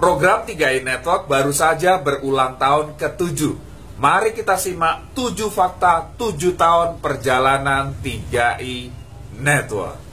Program 3i Network baru saja berulang tahun ke-7. Mari kita simak 7 fakta 7 tahun perjalanan 3i Network.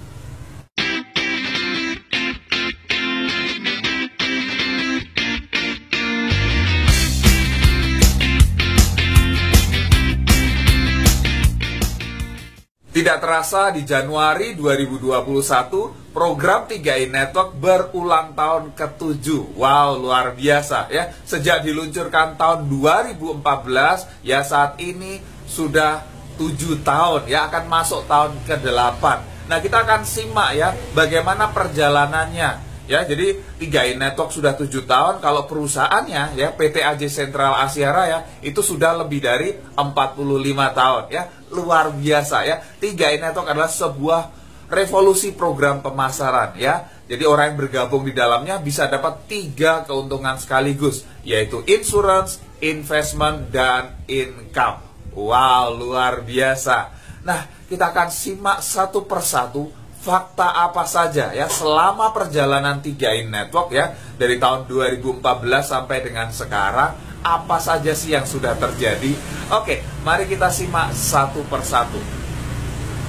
Tidak terasa di Januari 2021, program 3i Network berulang tahun ke-7. Wow, luar biasa ya. Sejak diluncurkan tahun 2014, ya saat ini sudah 7 tahun ya, akan masuk tahun ke-8. Nah, kita akan simak ya bagaimana perjalanannya. Ya, jadi 3i Network sudah 7 tahun, kalau perusahaannya ya PT AJ Sentral Asia Raya itu sudah lebih dari 45 tahun ya. Luar biasa ya. 3i Network adalah sebuah revolusi program pemasaran ya. Jadi orang yang bergabung di dalamnya bisa dapat 3 keuntungan sekaligus, yaitu insurance, investment, dan income. Wow, luar biasa. Nah, kita akan simak satu persatu fakta apa saja ya selama perjalanan 3i Network ya, dari tahun 2014 sampai dengan sekarang. Apa saja sih yang sudah terjadi? Oke, mari kita simak satu persatu.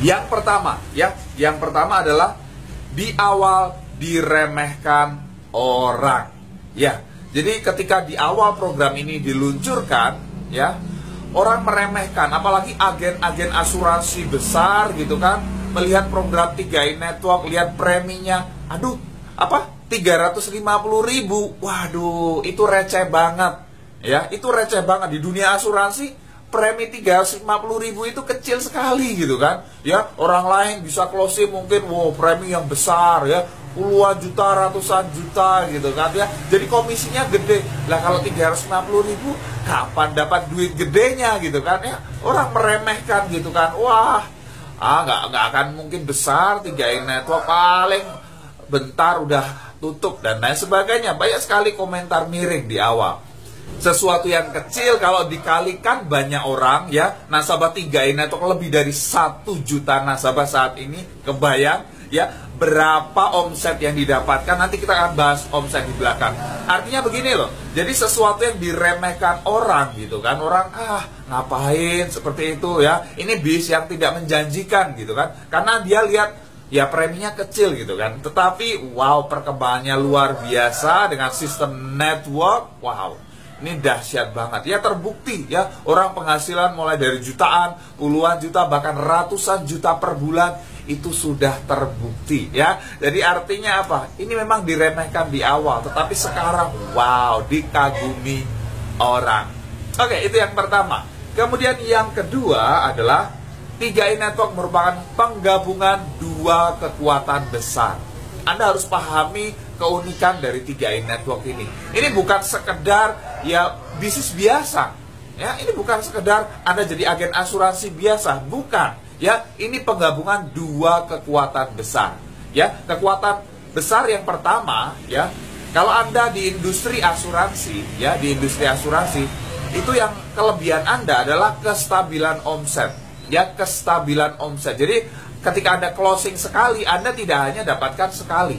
Yang pertama adalah di awal diremehkan orang. Ya, jadi ketika di awal program ini diluncurkan ya, orang meremehkan, apalagi agen-agen asuransi besar gitu kan, melihat program 3i Network, lihat preminya, 350.000, waduh, itu receh banget. Ya, itu receh banget. Di dunia asuransi, premi 350.000 itu kecil sekali gitu kan. Ya, orang lain bisa closing mungkin premi yang besar ya, puluhan juta, ratusan juta gitu kan ya. Jadi komisinya gede. Lah kalau 350.000 kapan dapat duit gedenya gitu kan ya. Orang meremehkan gitu kan. Wah, nggak akan mungkin besar 3i Network, paling bentar udah tutup dan lain sebagainya. Banyak sekali komentar miring di awal. Sesuatu yang kecil kalau dikalikan banyak orang ya, nasabah 3i Network lebih dari 1 juta nasabah saat ini. Kebayang ya berapa omset yang didapatkan? Nanti kita akan bahas omset di belakang. Artinya begini loh, jadi sesuatu yang diremehkan orang gitu kan, orang ngapain seperti itu ya, ini bis yang tidak menjanjikan gitu kan, karena dia lihat ya preminya kecil gitu kan. Tetapi wow, perkembangannya luar biasa dengan sistem network. Wow, ini dahsyat banget ya, terbukti ya, orang penghasilan mulai dari jutaan, puluhan juta, bahkan ratusan juta per bulan, itu sudah terbukti ya. Jadi artinya apa? Ini memang diremehkan di awal, tetapi sekarang wow, dikagumi orang. Oke, itu yang pertama. Kemudian yang kedua adalah 3i Network merupakan penggabungan 2 kekuatan besar. Anda harus pahami keunikan dari 3i Network ini. Ini bukan sekedar ya bisnis biasa. Ya, ini bukan sekedar Anda jadi agen asuransi biasa, bukan. Ya, ini penggabungan 2 kekuatan besar. Ya, kekuatan besar yang pertama ya, kalau Anda di industri asuransi, ya, di industri asuransi itu yang kelebihan Anda adalah kestabilan omset. Ya, kestabilan omset. Jadi ketika Anda closing sekali, Anda tidak hanya dapatkan sekali.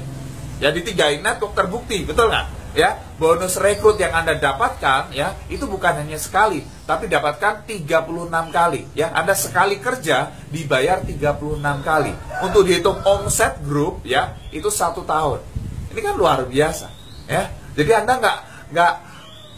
Ya, di 3i Network terbukti, betul nggak? Ya, bonus rekrut yang Anda dapatkan ya, itu bukan hanya sekali, tapi dapatkan 36 kali. Ya, Anda sekali kerja dibayar 36 kali. Untuk dihitung omset grup ya, itu 1 tahun. Ini kan luar biasa. Ya, jadi Anda nggak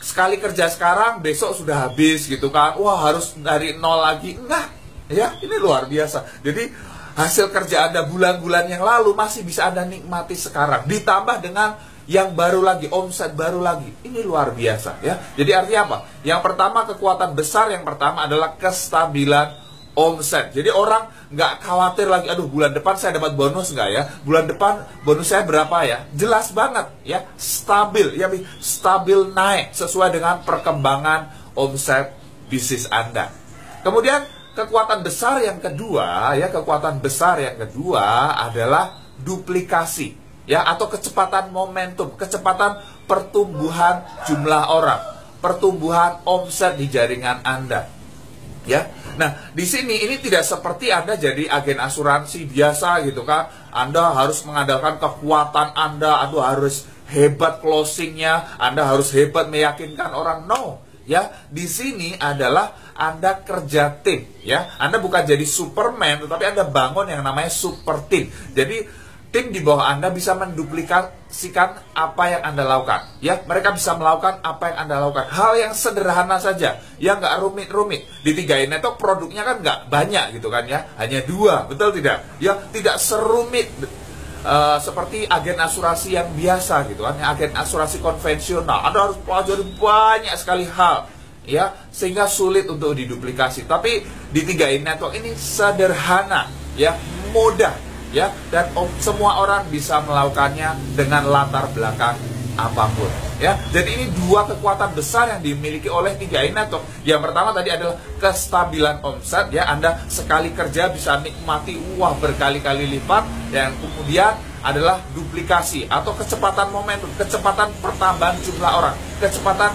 sekali kerja sekarang, besok sudah habis gitu kan. Wah, harus dari nol lagi. Enggak. Ya, ini luar biasa. Jadi hasil kerja Anda bulan-bulan yang lalu masih bisa Anda nikmati sekarang. Ditambah dengan yang baru lagi, omset baru lagi. Ini luar biasa ya. Jadi artinya apa? Yang pertama, kekuatan besar yang pertama adalah kestabilan omset. Jadi orang nggak khawatir lagi, aduh bulan depan saya dapat bonus nggak ya? Bulan depan bonus saya berapa ya? Jelas banget ya, stabil ya, stabil naik sesuai dengan perkembangan omset bisnis Anda. Kemudian kekuatan besar yang kedua ya, kekuatan besar yang kedua adalah duplikasi ya, atau kecepatan momentum, kecepatan pertumbuhan jumlah orang, pertumbuhan omset di jaringan Anda. Ya. Nah, di sini ini tidak seperti Anda jadi agen asuransi biasa gitu kan. Anda harus mengandalkan kekuatan Anda, harus hebat closingnya, Anda harus hebat meyakinkan orang. No, ya, di sini adalah Anda kerja tim, ya. Anda bukan jadi Superman, tetapi Anda bangun yang namanya super team. Jadi tim di bawah Anda bisa menduplikasikan apa yang Anda lakukan. Ya, mereka bisa melakukan apa yang Anda lakukan. Hal yang sederhana saja, yang nggak rumit-rumit. Di 3i Network produknya kan nggak banyak gitu kan ya, hanya 2, betul tidak? Ya, tidak serumit seperti agen asuransi yang biasa gitu kan, agen asuransi konvensional. Anda harus pelajari banyak sekali hal, ya, sehingga sulit untuk diduplikasi. Tapi di 3i Network ini sederhana, ya, mudah. Ya, dan semua orang bisa melakukannya dengan latar belakang apapun. Ya, jadi ini 2 kekuatan besar yang dimiliki oleh 3i Network. Yang pertama tadi adalah kestabilan omset. Ya, Anda sekali kerja bisa nikmati berkali-kali lipat. Yang kemudian adalah duplikasi atau kecepatan momentum, kecepatan pertambahan jumlah orang, kecepatan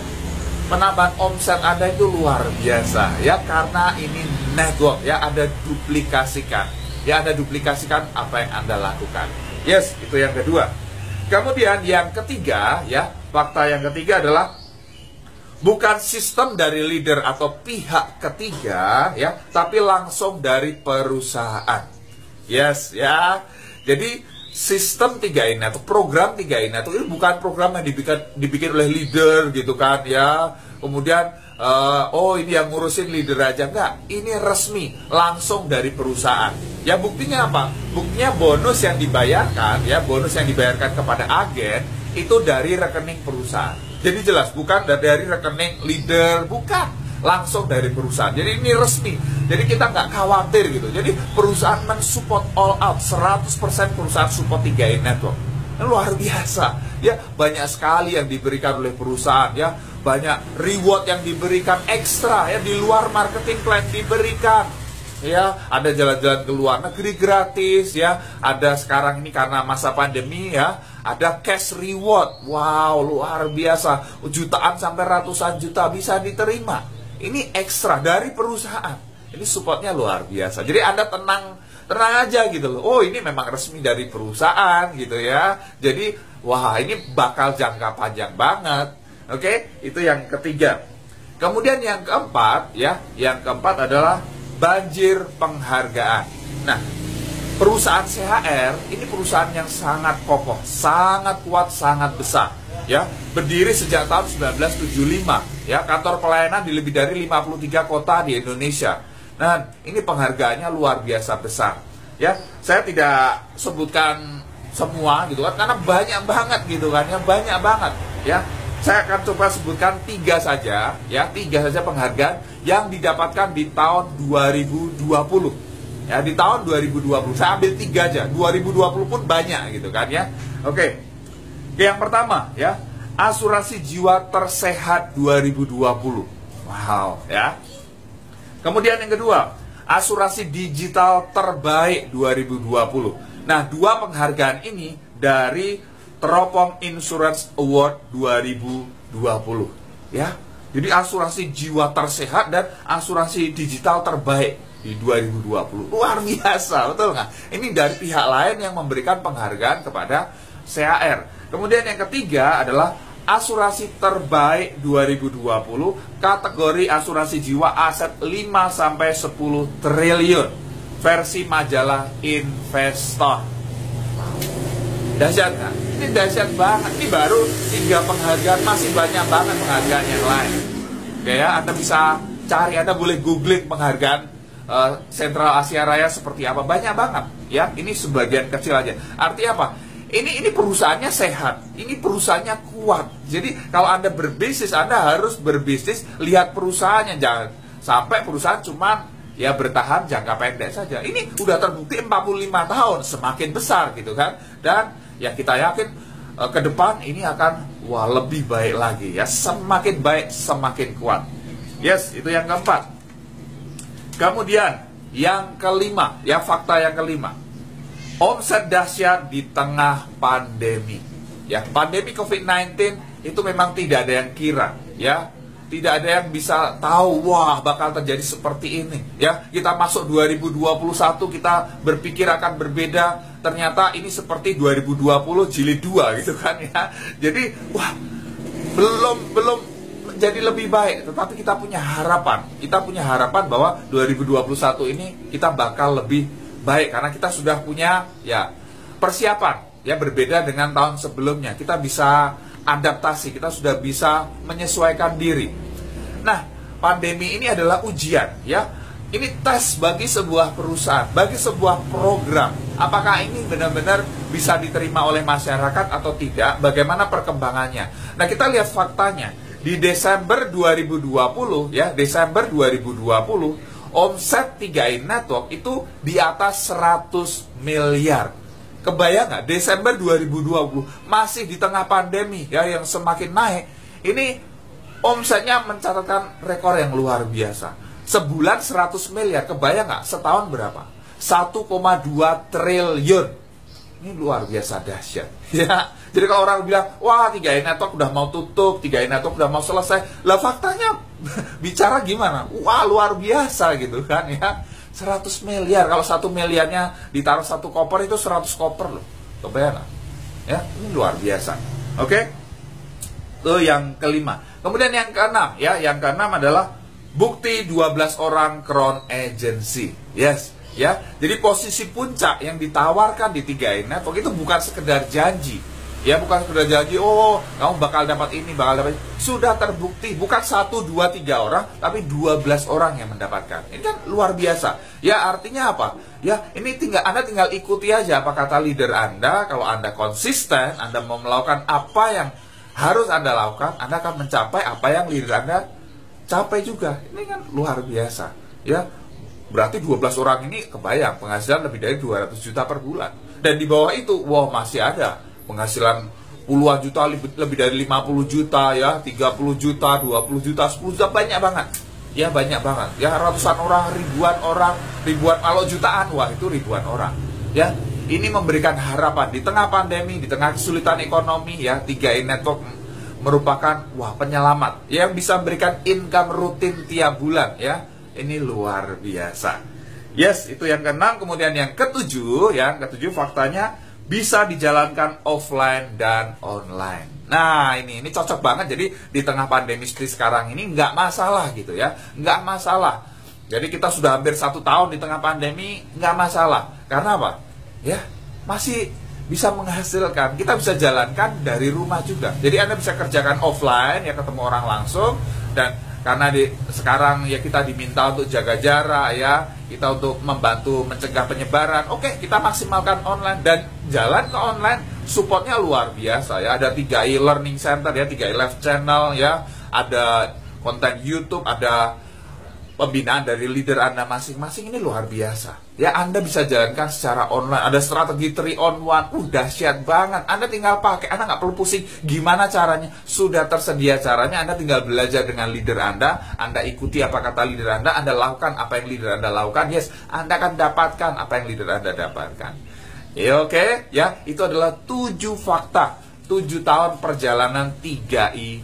penambahan omset Anda itu luar biasa. Ya, karena ini network. Ya, Anda duplikasikan. Ya, Anda duplikasikan apa yang Anda lakukan. Yes, itu yang kedua. Kemudian yang ketiga, ya, fakta yang ketiga adalah bukan sistem dari leader atau pihak ketiga, ya, tapi langsung dari perusahaan. Yes, ya. Jadi sistem 3i Network, program 3i Network itu bukan program yang dibikin oleh leader gitu kan, ya. Kemudian ini yang ngurusin leader aja, enggak. Ini resmi, langsung dari perusahaan. Ya, buktinya apa? Buktinya bonus yang dibayarkan, ya, bonus yang dibayarkan kepada agen itu dari rekening perusahaan. Jadi jelas, bukan dari rekening leader, bukan, langsung dari perusahaan. Jadi ini resmi. Jadi kita nggak khawatir gitu. Jadi perusahaan mensupport all out, 100% perusahaan support 3i Network. Luar biasa, ya, banyak sekali yang diberikan oleh perusahaan, ya, banyak reward yang diberikan ekstra, ya, di luar marketing plan diberikan, ya, ada jalan-jalan ke luar negeri gratis, ya, ada sekarang ini karena masa pandemi, ya, ada cash reward, wow, luar biasa, jutaan sampai ratusan juta bisa diterima, ini ekstra dari perusahaan, ini supportnya luar biasa, jadi Anda tenang aja gitu loh. Oh, ini memang resmi dari perusahaan gitu ya. Jadi, wah, ini bakal jangka panjang banget. Oke, itu yang ketiga. Kemudian yang keempat, ya, yang keempat adalah banjir penghargaan. Nah, perusahaan CHR ini perusahaan yang sangat kokoh, sangat kuat, sangat besar. Ya, berdiri sejak tahun 1975. Ya, kantor pelayanan di lebih dari 53 kota di Indonesia. Nah, ini penghargaannya luar biasa besar. Ya, saya tidak sebutkan semua gitu kan, karena banyak banget gitu kan, ya, banyak banget. Ya, saya akan coba sebutkan 3 saja, ya, 3 saja penghargaan yang didapatkan di tahun 2020. Ya, di tahun 2020. Saya ambil 3 aja. 2020 pun banyak gitu kan ya. Oke. Yang pertama, ya, asuransi jiwa tersehat 2020. Wow, ya. Kemudian yang kedua, asuransi digital terbaik 2020. Nah, 2 penghargaan ini dari Teropong Insurance Award 2020. Ya, jadi asuransi jiwa tersehat dan asuransi digital terbaik di 2020. Luar biasa, betul nggak? Ini dari pihak lain yang memberikan penghargaan kepada CHR. Kemudian yang ketiga adalah asuransi terbaik 2020 kategori asuransi jiwa aset 5-10 triliun versi majalah Investor. Dahsyat kan? Ini dahsyat banget. Ini baru 3 penghargaan, masih banyak banget penghargaan yang lain. Oke ya, Anda bisa cari, Anda boleh googling penghargaan Sentral Asia Raya seperti apa. Banyak banget ya. Ini sebagian kecil aja. Artinya apa? Ini perusahaannya sehat, ini perusahaannya kuat. Jadi kalau Anda berbisnis, Anda harus berbisnis lihat perusahaannya, jangan sampai perusahaan cuma ya bertahan jangka pendek saja. Ini udah terbukti 45 tahun, semakin besar gitu kan. Dan ya kita yakin ke depan ini akan lebih baik lagi ya, semakin baik semakin kuat. Yes, itu yang keempat. Kemudian yang kelima, ya, fakta yang kelima. Omset dahsyat di tengah pandemi. Ya, pandemi COVID-19 itu memang tidak ada yang kira, ya. tidak ada yang bisa tahu, wah bakal terjadi seperti ini. Ya, kita masuk 2021, kita berpikir akan berbeda, ternyata ini seperti 2020 jilid 2 gitu kan ya. Jadi, wah, belum jadi lebih baik, tetapi kita punya harapan. Kita punya harapan bahwa 2021 ini kita bakal lebih baik karena kita sudah punya ya persiapan ya, berbeda dengan tahun sebelumnya. Kita bisa adaptasi, kita sudah bisa menyesuaikan diri. Nah, pandemi ini adalah ujian ya. Ini tes bagi sebuah perusahaan, bagi sebuah program. Apakah ini benar-benar bisa diterima oleh masyarakat atau tidak? Bagaimana perkembangannya? Nah, kita lihat faktanya. Di Desember 2020 ya, Desember 2020 omset 3i Network itu di atas 100 miliar. Kebayang nggak? Desember 2020 masih di tengah pandemi ya, yang semakin naik. Ini omsetnya mencatatkan rekor yang luar biasa. Sebulan 100 miliar. Kebayang nggak? Setahun berapa? 1,2 triliun. Ini luar biasa dahsyat. Ya. Jadi kalau orang bilang, wah 3i Network udah mau tutup, 3i Network udah mau selesai. Lah faktanya bicara gimana? Wah luar biasa gitu kan ya. 100 miliar, kalau 1 miliarnya ditaruh satu koper itu 100 koper loh. Kebayang nggak? Ya, ini luar biasa. Oke? Itu yang kelima. Kemudian yang keenam ya, yang keenam adalah bukti 12 orang Crown Agency. Yes, ya. Jadi posisi puncak yang ditawarkan di 3i Network itu bukan sekedar janji. Ya, bukan sekedar janji, oh kamu bakal dapat ini, bakal dapat ini. Sudah terbukti, bukan 1, 2, 3 orang, tapi 12 orang yang mendapatkan. Ini kan luar biasa. Ya, artinya apa? Ya, ini Anda tinggal ikuti aja apa kata leader Anda. Kalau Anda konsisten, Anda mau melakukan apa yang harus Anda lakukan, Anda akan mencapai apa yang leader Anda capai juga. Ini kan luar biasa. Ya, berarti 12 orang ini kebayang penghasilan lebih dari 200 juta per bulan. Dan di bawah itu, wow, masih ada penghasilan puluhan juta, lebih dari 50 juta ya, 30 juta, 20 juta, 10 juta, banyak banget. Ya, banyak banget. Ya, ratusan orang, ribuan, kalau jutaan, wah itu ribuan orang. Ya, ini memberikan harapan di tengah pandemi, di tengah kesulitan ekonomi ya, 3i Network merupakan wah penyelamat yang bisa memberikan income rutin tiap bulan ya. Ini luar biasa. Yes, itu yang keenam. Kemudian yang ketujuh faktanya bisa dijalankan offline dan online. Nah, ini cocok banget. Jadi di tengah pandemi seperti sekarang ini nggak masalah gitu ya, nggak masalah. Jadi kita sudah hampir 1 tahun di tengah pandemi, nggak masalah. Karena apa? Ya, masih bisa menghasilkan. Kita bisa jalankan dari rumah juga. Jadi Anda bisa kerjakan offline ya, ketemu orang langsung. Dan karena sekarang ya kita diminta untuk jaga jarak ya, kita untuk membantu mencegah penyebaran. Oke, kita maksimalkan online dan jalan ke online, supportnya luar biasa ya. Ada 3i Learning Center ya, 3i Live Channel ya, ada konten YouTube, ada pembinaan dari leader Anda masing-masing. Ini luar biasa. Ya, Anda bisa jalankan secara online. Ada strategi 3-on-1. Dahsyat banget. Anda tinggal pakai. Anda nggak perlu pusing gimana caranya. Sudah tersedia caranya. Anda tinggal belajar dengan leader Anda. Anda ikuti apa kata leader Anda lakukan apa yang leader Anda lakukan. Yes, Anda akan dapatkan apa yang leader Anda dapatkan. Ya, oke. Ya, itu adalah 7 fakta 7 tahun perjalanan 3i